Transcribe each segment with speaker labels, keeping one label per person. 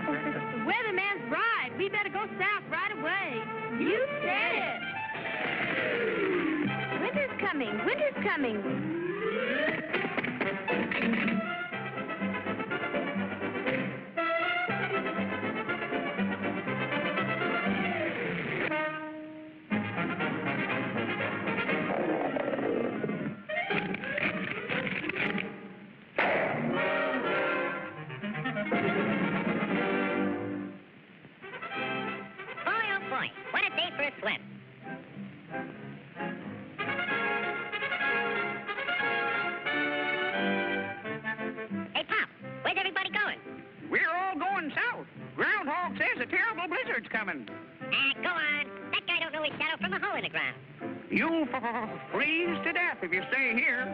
Speaker 1: The weatherman's right. We better go south right away. You said it. Winter's coming. Winter's coming.
Speaker 2: Go on. That guy don't know his shadow from a hole in the ground.
Speaker 3: You'll freeze to death if you stay here.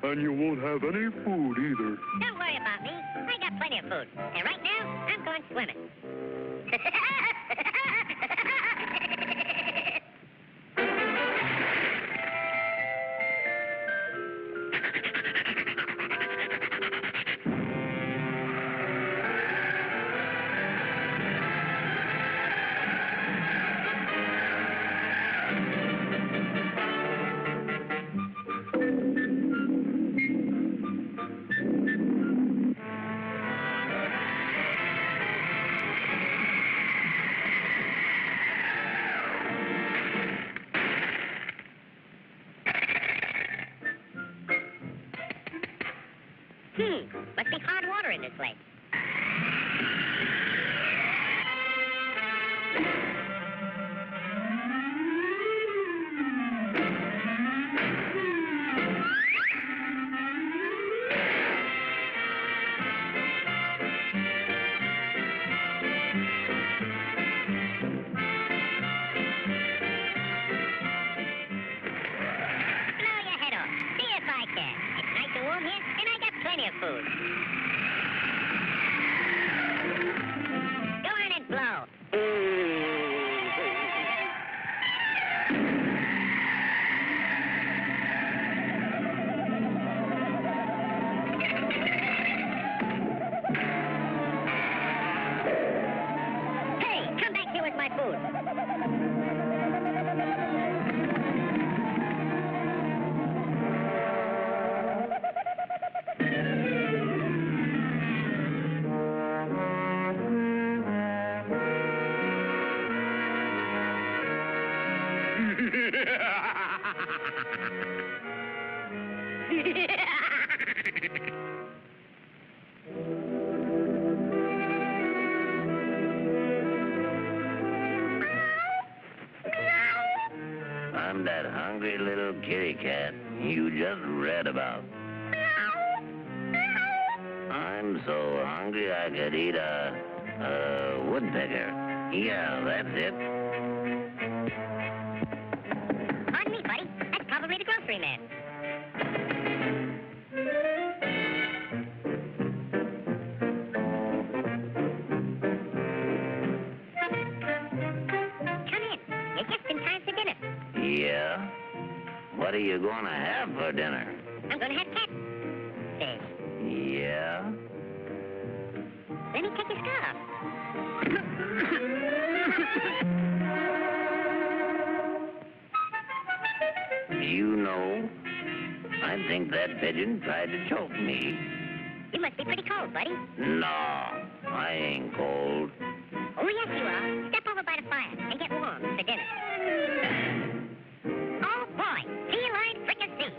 Speaker 4: And you won't have any food either.
Speaker 2: Don't worry about me. I got plenty of food. And right now, I'm going swimming. Must be hard water in this lake. Blow your head off. See if I can. It's nice and warm here, and I got plenty of food. Go on and blow. Hey, come back here with my food.
Speaker 5: I'm that hungry little kitty cat you just read about. I'm so hungry I could eat a woodpecker. Yeah, that's it.
Speaker 2: Pardon me, buddy. That's probably the grocery man. Come in. You're just in time for dinner.
Speaker 5: Yeah? What are you going to have for dinner?
Speaker 2: I'm going to have catfish.
Speaker 5: Yeah?
Speaker 2: Let me take your scarf.
Speaker 5: You know, I think that pigeon tried to choke me.
Speaker 2: You must be pretty cold, buddy.
Speaker 5: No, I ain't cold.
Speaker 2: Oh, yes, you are. Step over by the fire and get warm for dinner. Oh, boy. Feline fricassee.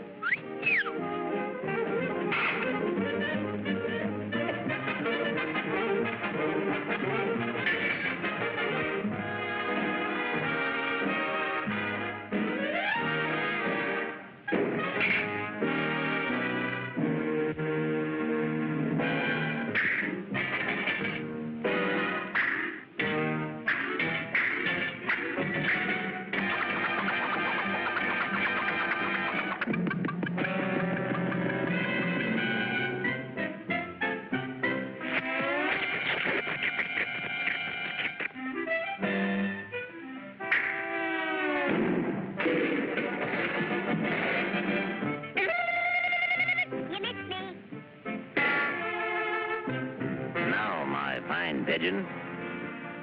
Speaker 5: pigeon.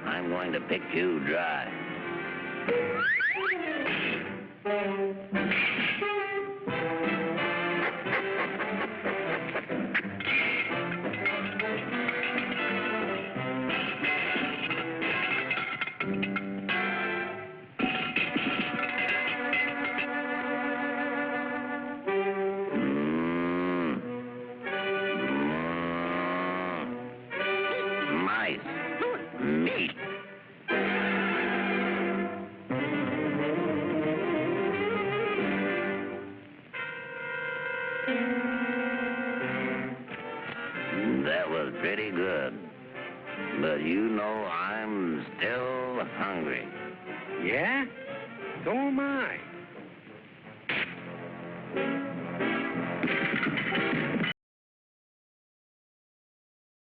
Speaker 5: I'm going to pick you dry. Mice. Meat. That was pretty good. But you know I'm still hungry.
Speaker 3: Yeah? So am I.